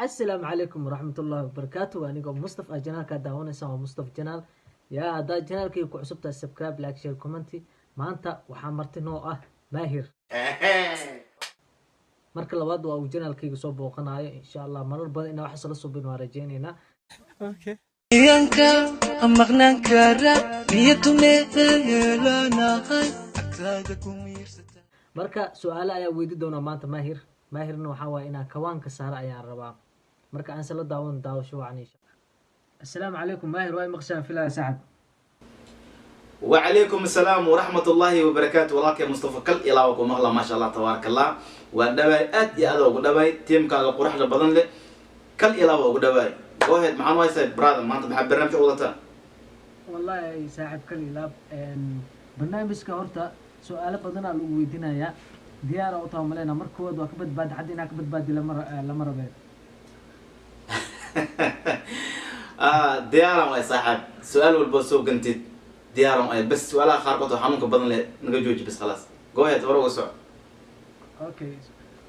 السلام عليكم ورحمة الله وبركاته. وأنا مصطفى جنال كداونا سوا مصطفى جنال. يا هذا جنال كي كعصبت السبسكرايب لايك شير كومنتي ما أنت وحمرت نوعه ماهر marka labaad waa uu janaalkayga soo booqanayo insha Allah marar badan inaa wax sala subin waa rajeynayna okay yanka amaqnan kara niyatume yeelanahay aksaga kumiirsata marka su'aalo ayaa weydi doona maanta maahirna waxa waa inaa kawaanka saara ayaan rabaa marka aan sala daawasho wacan insha assalaamu calaykum maahir waa maqshaan filaa sacad وعليكم السلام ورحمة الله وبركاته. والله يا مصطفى كل إلاوكم الله ما شاء الله تبارك الله. ودبي أد يا أدو ودبي تيم كذا قرح لبدن له كل إلاوة ودبي. واحد معنا وايد برادر ما أنت بحب برنامج ولا والله ساعد كل إلاب برنامج كهرتا سؤال بدنا الويدنا يا ديارة أو طعم لنا مركود وكبد بعد حدنا كبد بعد لمرة بيت ديارة ما صاحب سؤال والبوسو قنتي ديارهم أي بس ولا خارقته حنونك بدن له نجوج بس خلاص جوهد ورا وسع. أوكي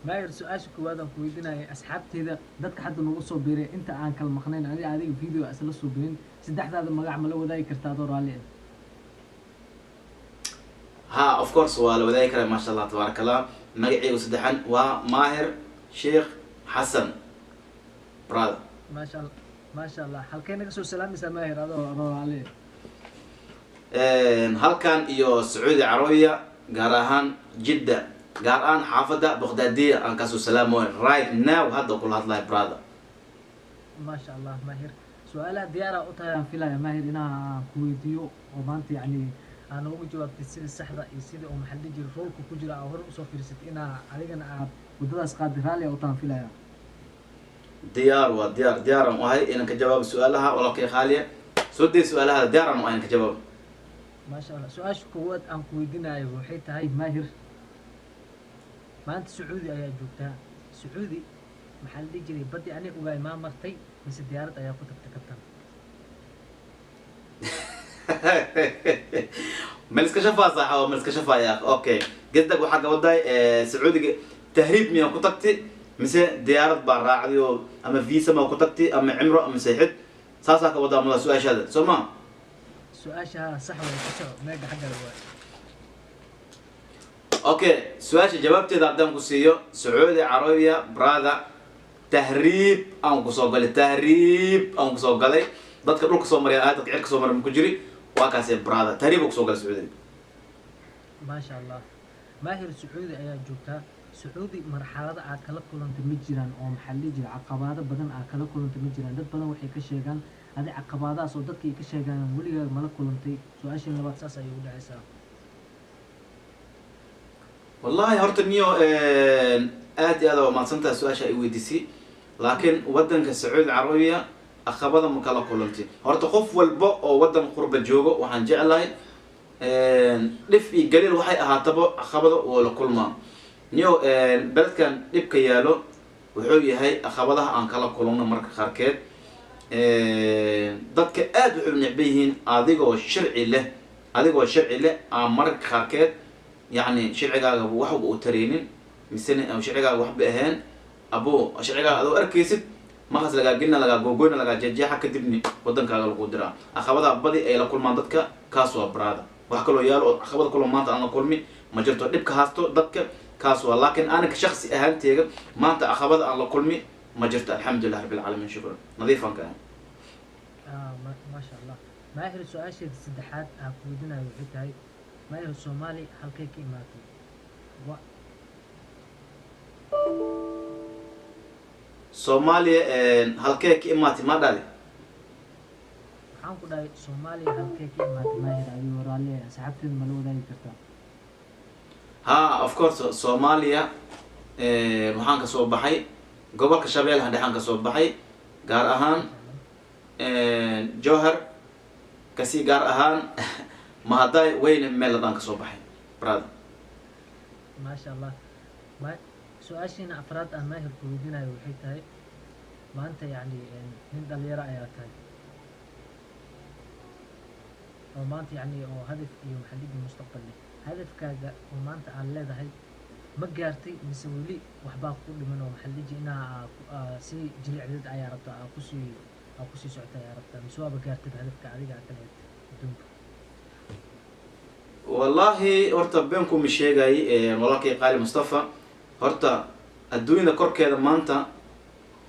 ما يرسو أشك وهذا كويدنا أصحابتي إذا دتك حد نوصل بيري أنت عن كل مخنين هذه فيديو أسأل الصوبين سدحت هذا ما عمله وذاي كرتادور عليه. ها of course وذاي كلام ما شاء الله تبارك الله مقعي وسدحن وماهر شيخ حسن برادر. ما شاء الله حلقين نقصوا سلام ماهر هذا عليه. halkan iyo Sacuudi Carabiya gaar ahaan Jidda gaar ahaan xaafada Baghdadiya aan ka soo salaamoy right now hadda ku hadlay brother ما شاء الله ماهر سؤال ديارة أطير في لا ماهر هنا كويديو ومانت يعني أنا أقول جواب تسير السحدة يصير أو محل يجي الرول كوجرا أو هرب صوفي رست إنا علينا ودرس قادر هالي أو في لا ديار وهي إنك جواب سؤالها ولكن خالية سودي سؤالها ديار وإنك جواب ما شاء الله سؤال شكوات أم كويدنا وحيت هاي ماهر ما أنت سعودي أيا جوتها سعودي محل يجري بدي أنا وجاي ما مرتي بس الديارة أيا كتب تكتم ملك شفا صح أو ملك شفا يا أوكي قدك وحاجة وداي سعودي تهريب من كتبتي مثل ديارة برا عديو أما فيزا ما كتبتي أما عمره أما سيحد ساسا كودا من السؤال هذا سمع سؤالها صح ولا كسر ما يقع حق الوقت اوكي سؤال جوابتي اذا قدام كسيو سعودي عربية برادا تهريب او كسوغلي تهريب او كسوغلي dadka dhulka Soomaaliya aad dadka cirka Soomaaliya ku jiri waa kaas برادا تهريب ku soo galay Sacuudi ما شاء الله ماهر سعودي ayaa joogta سعودي marxalada aad kala kulantay ma jiraan oo maxalli jira caqabado badan aad kala kulantay ma jiraan dad badan waxay ka sheegaan هذه عقبات صدق كي كشجان ولي ملك كلنتي سؤال شيء لبعض ساسا يقول عيسى والله هرت النيو آدي هذا وما صنت سؤال شيء ويدسي لكن ودن كالسعودية العربية أخبض مكلا كلنتي هرت خوف والبق أو ودن قرب الجوجو وحنجعل لاي لفي قليل وحي أهاتبه أخبض ولا كل ما نيو بلد كان لبك يالو وحوي هاي أخبضها عن كلا كلنا مرك خاركات dadka aad u xubnicibayeen adigoo sharci leh aan marka qaarkeed yani sharcigaaga wax uu tareenin misana oo sharcigaaga wax baahan abo sharcigaaga adoo arkaysid ma khas laga gelina laga gogoyna laga jeejeexa kadibni wadankaaga lagu diraa aqabada badi ay la kulmaan dadka kaas waa brada wax kale oo yaal oo aqabada kulmaan maanta aan la kulmi ma jirto dhibka haasto dadka kaas waa laakiin ana ka shakhsi ahaantayga maanta aqabada aan la kulmi ما جرت الحمد لله رب العالمين شكرا نظيفا كان ما شاء الله ماهر سؤال شيء السدحات أكودنا وحيت هاي ماهر الصومالي حلقيك إماتي صومالي حلقيك إماتي ما داري حنقول كده صومالي حلقيك إماتي ماهر أيوة رالي سحبت الملو ذا يكرتا ها of course صوماليا محانك صوبحي gobolka Shabeelle hadaan ka soo baxay gaar ahaan Jowhar kasi gaar ahaan Mahaday weyne meel hadaan ka soo baxay brother ما شاء الله ما سؤاشنا أفراد ماهر كويدنا وحيت هاي ما أنت يعني من دليل رأيك وما أنت يعني هدف يوم حديد المستقبل هدف كذا وما أنت على هذا هاي ma gaartay mise weli waxbaa ku dhiman oo maxaa la dhihi jiray inaa si jilicdeed ayaa rabtaa kusii socota ayaa rabtaa mise waaba gaartay hadafka adiga aad ka lehed adduunka wallahi horta beenku ma sheegay walaalkay qaali Mustafa horta adduunyada korkeeda maanta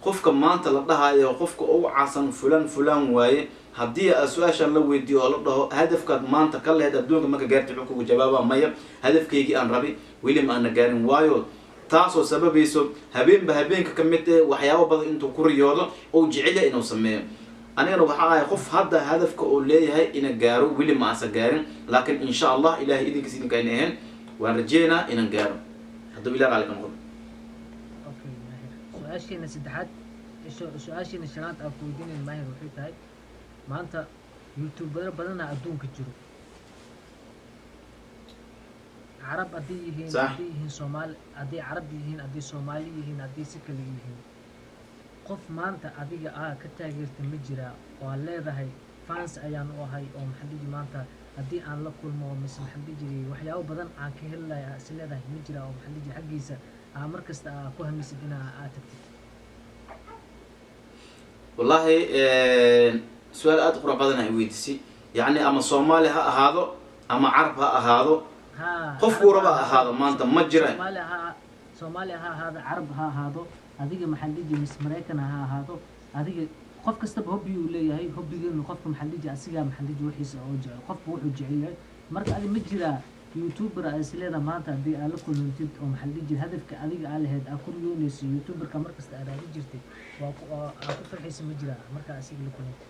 qofka maanta la dhahayo qofka ugu caasan fulan waaye haddii su-aashan la weydiiyo oo la dhaho hadafkaad maanta ka lehed adduunka marka gaartay wuxuu kugu jawaaba maya hadafkaygii aan rabi weli ma aana gaarin waayo taasoo sababayso habeenba habeenka ka mid waxyaabo badan intuu ku riyoodo oo jecel yahay inuu sameeyo anigana waxa ahay qof hadda hadafka oo leeyahay ina gaaro weli ma asa gaarin laakiin insha Allah ilaahay idinkiis idinka ayna ahayn waan rajeynaa inaan gaaro hadduu ilaahay qaali ka noqdo okay maahir su-aasheena saddexaad su-aasheena shanaad aan ku weydiinayn maahir waxay tahay maanta youtuber badana adduunka jiro carab haddii yihiin haddii yihiin soomaali haddii carab yihiin haddii soomaali yihiin haddii si kale yihiin qof maanta adiga ka taageerta ma jiraa oo aad leedahay fans ayaan u ahay oo maxaa dhihi maanta haddii aan la kulmo mise maxaa dhihi jiray waxyaabo badan aan ka helaya is leedahay ma jiraa oo maxaa dhihi jiray xaggiisa mar kasta ku hamisid inaa aad tagtid wallahi su-aal aad u qurux badan ay weydiisay yacni ama soomaali ha ahaado ama carab ha ahaado qofku raba ha ahaado maanta ma jira soomaali ha ahaado carab ha ahaado adiga maxaa dhihi jiray Mareykan ha ahaado adiga qof kastaba hobby uu leeyahay hobbigeenu qofka maxaa dhihi jiray asiga maxaa dhihi jiray wixiisa oo jecel qofku wuxuu jecel yahay marka adiga ma jira youtuber ay isleedahay maanta haddii aad la kulantid oo maxaa dhihi jiray hadafka adiga aad lahayd aad ku riyoonayso youtuberka markasta aad raadi jirtay waa ku farxaysa ma jira marka asiga la kulantid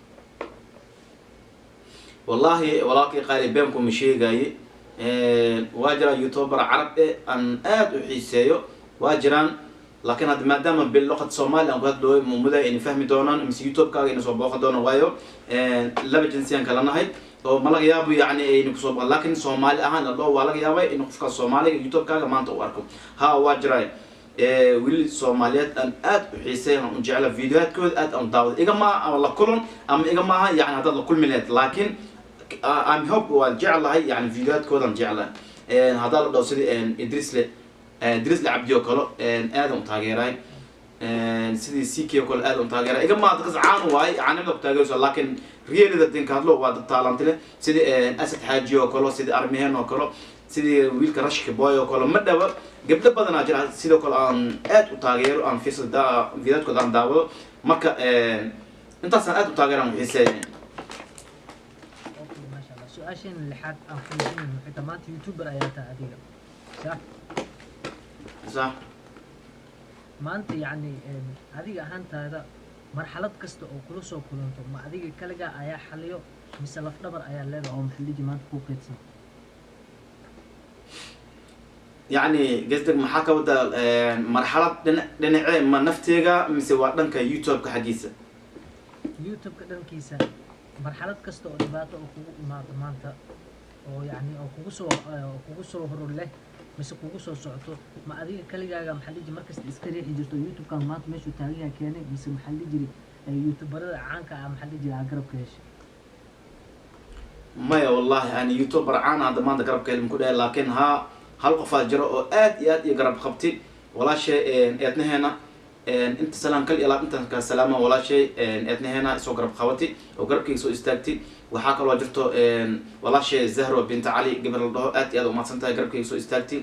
wallahi walaalkay qaali beenku ma sheegaye waa jira youtuber carab aan aad u xiiseeyo waa jiraan laakiin hadda maadaama billuqad Soomaali aan ku hadlooyo muumuda in fahmi doonaan mise youtube-kaaga inay soo booqan doonaan waayo laba jinsiyaan kala nahay oo ma laga yaabo yacni aynu kusoo booqan laakiin Soomaali ahaan adoo waa laga yaabay in qofka Soomaaliga youtube-kaaga maanta uu arko waa jiraa wili Soomaaliyeed aan aad u xiiseeyo aan jecla videoadkooda aad aan daawado igama la kulan ama igama yacni hadda la kulmi lahayd laakiin I'm hope waan jeclahay yacni videoadkooda aan jeclahay hadda la dhaho sidii Idris Abdi oo kale aad u taageeray sidii CK oo kale aad u taageeray igama dadka caan waay aanimada ku taageerayso laakiin reelida dinka hadlo waa dad talent leh sidii Asad Xaaji oo kale sidii Armehen oo kale sidii wiilka Rashki Boy oo kale ma dhawa gabdho badan aa jira sidoo kale aan aad u taageero aan fiisada videoadkooda aan daawado marka intaas aad u taageeraan xiiseeyeen okay ma sha Allah su-aasheen lixaad aan ku weydiinayn waxay tahay maanta youtuber ayaa tahay adiga sax صح maanta yacni adiga ahaantaada marxalad kasta oo kula soo kulanto ma adiga kaliga ayaa xaliyo mise laf dhabar ayaa leedahay oo maxaa liiji maanta ku qaydsan yacni qasdeg maxaa ka wada marxalad dhinacee ma nafteega mise waa dhanka youtube-ka xaggiisa youtube-ka dhankiisa marxalad kasta oo dhibaato oo kugu imaado maanta oo yacni oo kugu soo horor leh mise kugu soo socoto ma adiga kaligaaga maxaa dhihi jiray markasta iska riixi jirto youtube-kan maanta meeshuu taagan yahay keenay mise maxaa dhihi jiray youtuberada caanka maxaa dhihi jiray garabka heshay maya wallahi ani youtuber caan hadda maanta garabka helin ku dhahay laakiin hal qofaad jiro oo aad iyo garab qabti walaashay eednaheena inta salaam kal ilaa inta ka salaama walaashay eednaheena isoo garab qabati oo garabkayga soo istaagti waxaa kaloo jirto walaashay Zahro bint Ali gabar la dhaho aad iyo aad u mahadsantahay garabkayga soo istaagti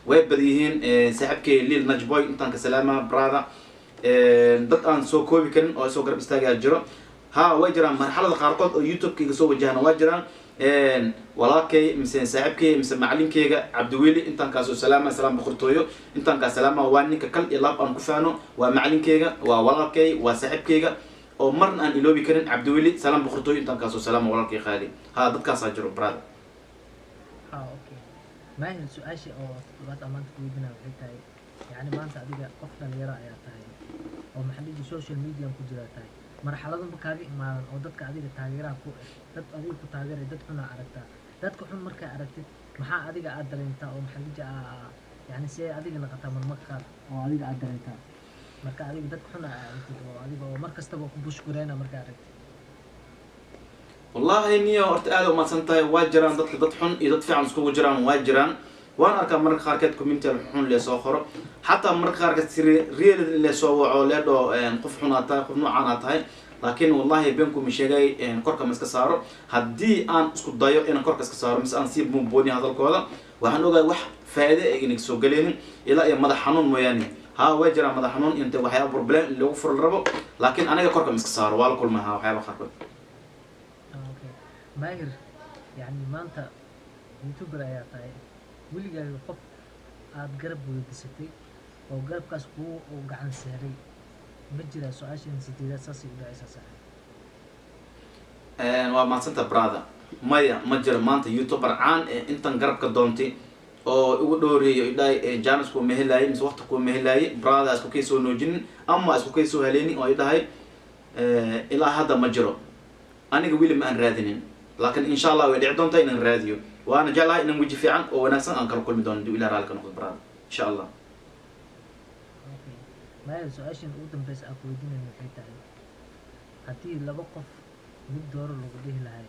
way badiyihiin saaxiibkay Lil Najboy intaan ka salaama brother dad aan soo koobi karin oo soo garab istaagaya jiro way jiraan marxalada qaarkood oo youtube-kayga soo wajahana waa jiraan walaalkay mise saaxiibkay mise macalinkayga Cabdiweli intaan kaasoo salaam boqortooyo intaan ka salaama waa ninka kal iyo laab aan ku faano waa macalinkayga waa walaalkay waa saaxiibkayga oo marna aan iloobi karin Cabdiweli salaam boqortooyo intaan kaasoo salaama walaalkay qaali dadkaas jiro brother okay maahin su-aasha oo toddobaad amaanta ku weydiinaa waxay tahay yacni maanta adiga qof dhalinyaro ayaa tahay oo maxaa dhihi social media ku jira tahay marxaladanba kaaga imaadan oo dadka adiga taageeraha ku dad adiga ku taageeray dad xun aragtaa dadka xun markaa aragtid maxaa adiga aad dareentaa oo maxaa dhihi yacni see adiga naqataa marmarka qaar oo adiga aad dareentaa marka adiga dadka xun aragtid oo adiga oo mar kastaba ku bushkureena markaa aragtid والله نيو أرت آدم ما سنتاي واجران ضد حن إذا دفع عن سكو جران واجران waan arkaa mararka qaarkeed community xun lee soo qoro xataa mararka qaarkeed si real lee soo waco leedho qof xun aad tahay qof noocaan aad tahay laakiin wallahi beenku ma sheegay korka ma iska saaro haddii aan isku dayo inaan korka iska saaro mise aan sii buunbuuniyo hadalkooda waxaan ogahay wax faa'iido ay inaga soo galeenin ilaa iyo madax xanuun mooyaane ها وجرى ماذا حنون أنت وحياة بروبلم اللي هو فر الربو لكن أنا جا كركم مسكسار ولا كل ما ها وحياة بخرب. أوكي ماهر يعني ما أنت يوتيوبر يا طيب ولي جاي قف أتقرب ويدستي أو قرب كاسبو أو قعن سهري مجرى سؤال نسيتي أساسي ولا أساسا. وما سنت برادا مايا مجرى ما أنت يوتيوبر عن أنت نقرب كدونتي oo ugu dhooriyo iday Janus ku mehelay mise waqti ku mehelay brother isku kayso noojin ama isku kayso haleeni oo idahay ilaa hadda ma jiro aniga wili ma aan raadinin laakiin insha Allah way dhici doontaa inaan raadiyo waana jeclahay inaan waji fiican oo wanaagsan aan kala kulmi doono ilaa raalka noqdo brother insha Allah okay ma su'aashan ugu dambaysa aan ku weydiinayno waxay tahay haddii laba qof mid dooro lagu dhihi lahay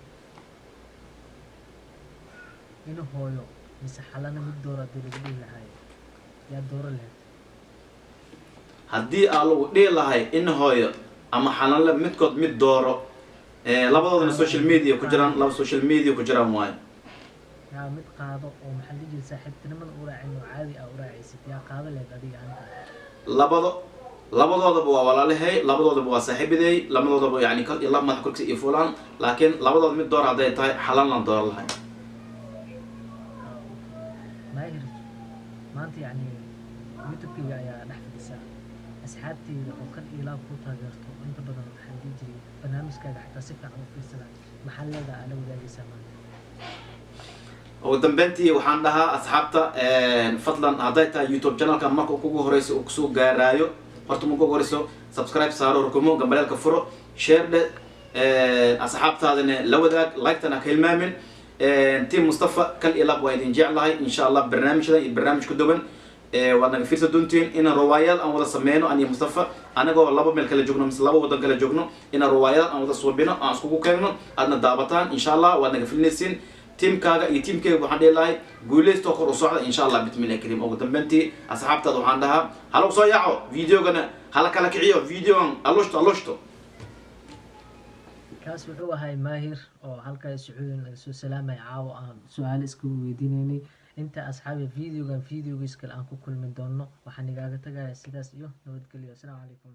inuu hooyo بس حالنا مد دورة دليل لهاي يا دورة له هدي قالوا دليل لهاي إن هاي أما حالنا مد كود مد دورة لابد من السوشيال ميديا كجران لابد السوشيال ميديا كجران واي يا مد قاضي ومحل يجي ساحب تنمن أورا إنه عادي أو راعي ست يا قاضي له بدي عنك لابد هذا بوا ولا لهاي لابد هذا بوا ساحب ذي لابد هذا بوا يعني كل يلا ما تقول كسي فلان لكن لابد هذا مد دورة هذا تاي حالنا دورة لهاي ماهر ما أنت يعني يوتيوب كي يا نحن الساعة أصحابتي وكل إله كوتا جرتو أنت بدل محل يجري برنامج كذا حتى سفع أو في السنة محل هذا أنا ولا يسمى ودنبنتي وحان لها أصحابتا فضلا هدايتا يوتيوب channel كان ماكو كوكو هوريسو وكسو غارايو هرتو مكو هوريسو سبسكرايب سارو ركمو قنبالي كفرو شير أصحابتا هذا لو ذاك لايكتنا كلمامن تيم مصطفى كل إلاب وايدين جعلها إن شاء الله برنامج هذا البرنامج كدوبن وأنا في سدونتين إن روايات أنا ولا سمينه أني مصطفى أنا جو الله بملك الجوجنو مثل الله وده كله جوجنو إن روايات أنا ولا صوبنا أنا سكوكو كأنه أنا دابتان إن شاء الله وأنا في النسين تيم كاجا يتيم كي وحدي الله قولي توكر وصعد إن شاء الله بتمنى كريم أو تنبنتي أصحاب تدو عندها هلا وصيعوا فيديو جنا هلا كلا كعيو فيديو ألوشتو kaas wuxuu ahay maahir oo halka Sacuudin laga soo salaamay caawa aan su'aal isku weydiinayay inta asxaabi videogan videogiis kale aan ku kulmi doono waxaan igaaga tagayaa sidaas iyo nabadgelyo assalaamu calaykum